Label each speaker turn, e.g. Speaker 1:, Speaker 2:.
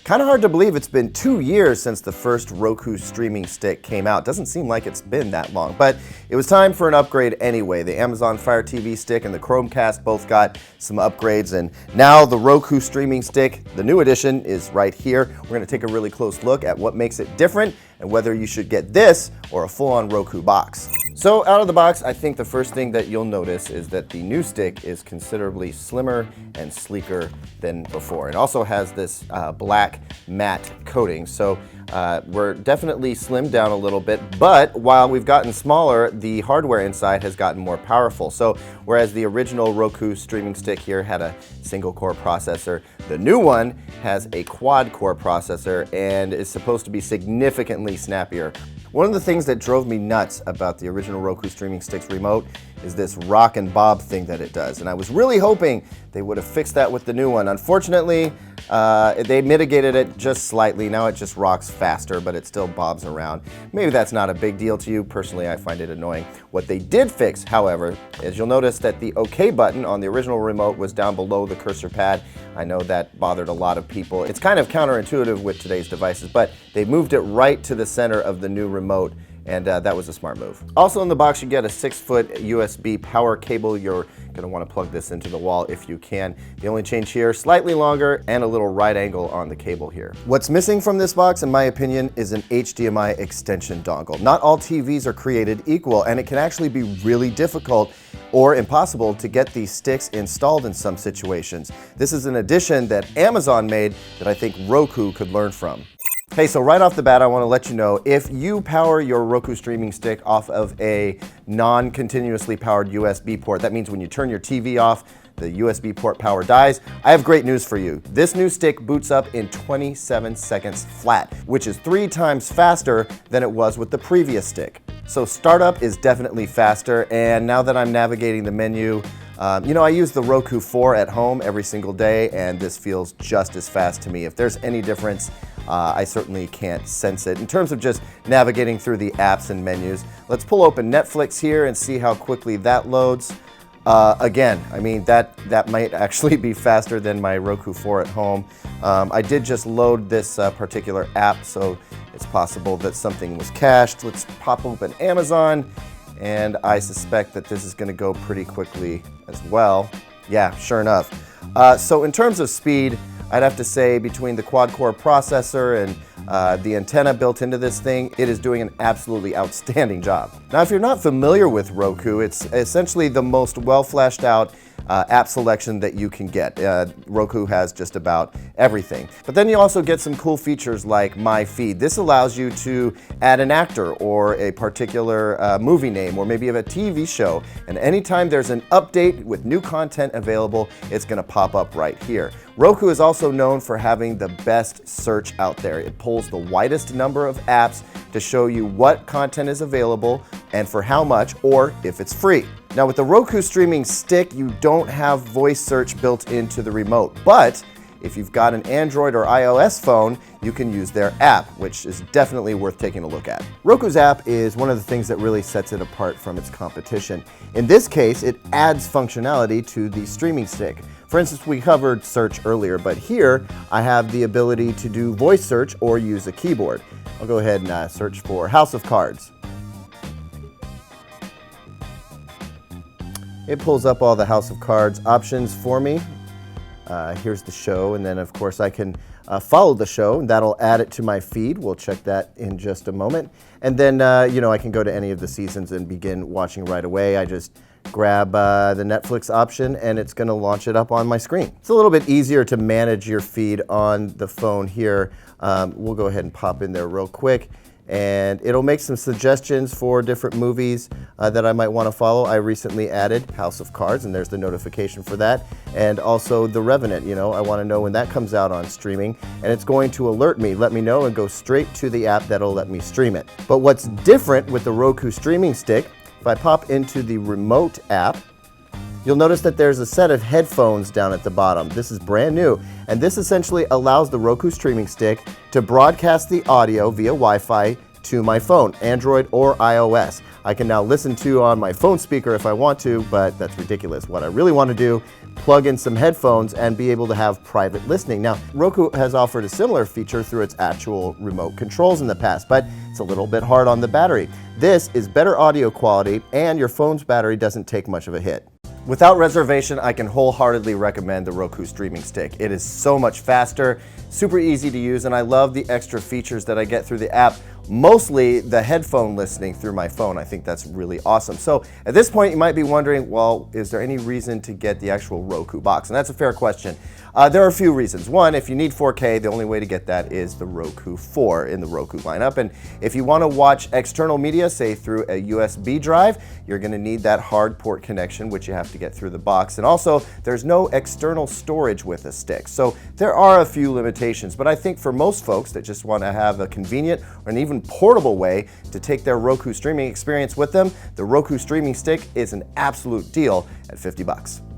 Speaker 1: Kind of hard to believe it's been 2 years since the first Roku Streaming Stick came out. Doesn't seem like it's been that long, but it was time for an upgrade anyway. The Amazon Fire TV Stick and the Chromecast both got some upgrades, and now the Roku Streaming Stick, the new edition, is right here. We're going to take a really close look at what makes it different and whether you should get this or a full-on Roku box. So out of the box, I think the first thing that you'll notice is that the new stick is considerably slimmer and sleeker than before. It also has this black matte coating, so we're definitely slimmed down a little bit, but while we've gotten smaller, the hardware inside has gotten more powerful. So whereas the original Roku Streaming Stick here had a single core processor, the new one has a quad core processor and is supposed to be significantly snappier. One of the things that drove me nuts about the original Roku Streaming Stick's remote is this rock and bob thing that it does. And I was really hoping they would have fixed that with the new one. Unfortunately, they mitigated it just slightly. Now it just rocks faster, but it still bobs around. Maybe that's not a big deal to you. Personally, I find it annoying. What they did fix, however, is you'll notice that the OK button on the original remote was down below the cursor pad. I know that bothered a lot of people. It's kind of counterintuitive with today's devices, but they moved it right to the center of the new remote, and that was a smart move. Also in the box, you get a 6-foot USB power cable. You're gonna wanna plug this into the wall if you can. The only change here, slightly longer and a little right angle on the cable here. What's missing from this box, in my opinion, is an HDMI extension dongle. Not all TVs are created equal, and it can actually be really difficult or impossible to get these sticks installed in some situations. This is an addition that Amazon made that I think Roku could learn from. Hey, so right off the bat, I want to let you know, if you power your Roku Streaming Stick off of a non-continuously powered USB port, that means when you turn your TV off, the USB port power dies. I have great news for you. This new stick boots up in 27 seconds flat, which is 3 times faster than it was with the previous stick. So startup is definitely faster, and now that I'm navigating the menu, I use the Roku 4 at home every single day, and this feels just as fast to me. If there's any difference, I certainly can't sense it. In terms of just navigating through the apps and menus, let's pull open Netflix here and see how quickly that loads. Again, I mean, that might actually be faster than my Roku 4 at home. I did just load this particular app, so it's possible that something was cached. Let's pop open Amazon, and I suspect that this is going to go pretty quickly as well. Yeah, sure enough. So in terms of speed, I'd have to say between the quad-core processor and the antenna built into this thing, it is doing an absolutely outstanding job. Now, if you're not familiar with Roku, it's essentially the most well-fleshed out app selection that you can get. Roku has just about everything. But then you also get some cool features like My Feed. This allows you to add an actor or a particular movie name, or maybe you have a TV show, and anytime there's an update with new content available, it's going to pop up right here. Roku is also known for having the best search out there. It pulls the widest number of apps to show you what content is available and for how much, or if it's free. Now with the Roku Streaming Stick, you don't have voice search built into the remote, but if you've got an Android or iOS phone, you can use their app, which is definitely worth taking a look at. Roku Zap is one of the things that really sets it apart from its competition. In this case, it adds functionality to the streaming stick. For instance, we covered search earlier, but here I have the ability to do voice search or use a keyboard. I'll go ahead and search for House of Cards. It pulls up all the House of Cards options for me. Here's the show, and then of course I can follow the show, and that'll add it to my feed. We'll check that in just a moment. And then, I can go to any of the seasons and begin watching right away. I just grab the Netflix option, and it's going to launch it up on my screen. It's a little bit easier to manage your feed on the phone here. We'll go ahead and pop in there real quick, and it'll make some suggestions for different movies that I might want to follow. I recently added House of Cards, and there's the notification for that, and also The Revenant. I want to know when that comes out on streaming, and it's going to alert me, let me know, and go straight to the app that'll let me stream it. But what's different with the Roku Streaming Stick, if I pop into the remote app, you'll notice that there's a set of headphones down at the bottom. This is brand new, and this essentially allows the Roku Streaming Stick to broadcast the audio via Wi-Fi to my phone, Android or iOS. I can now listen to on my phone speaker if I want to, but that's ridiculous. What I really want to do, plug in some headphones and be able to have private listening. Now, Roku has offered a similar feature through its actual remote controls in the past, but it's a little bit hard on the battery. This is better audio quality, and your phone's battery doesn't take much of a hit. Without reservation, I can wholeheartedly recommend the Roku Streaming Stick. It is so much faster, super easy to use, and I love the extra features that I get through the app. Mostly the headphone listening through my phone. I think that's really awesome. So at this point, you might be wondering, well, is there any reason to get the actual Roku box? And that's a fair question. There are a few reasons. One, if you need 4K, the only way to get that is the Roku 4 in the Roku lineup. And if you want to watch external media, say through a USB drive, you're going to need that hard port connection, which you have to get through the box. And also, there's no external storage with a stick. So there are a few limitations, but I think for most folks that just want to have a convenient or an even portable way to take their Roku streaming experience with them, the Roku Streaming Stick is an absolute deal at $50.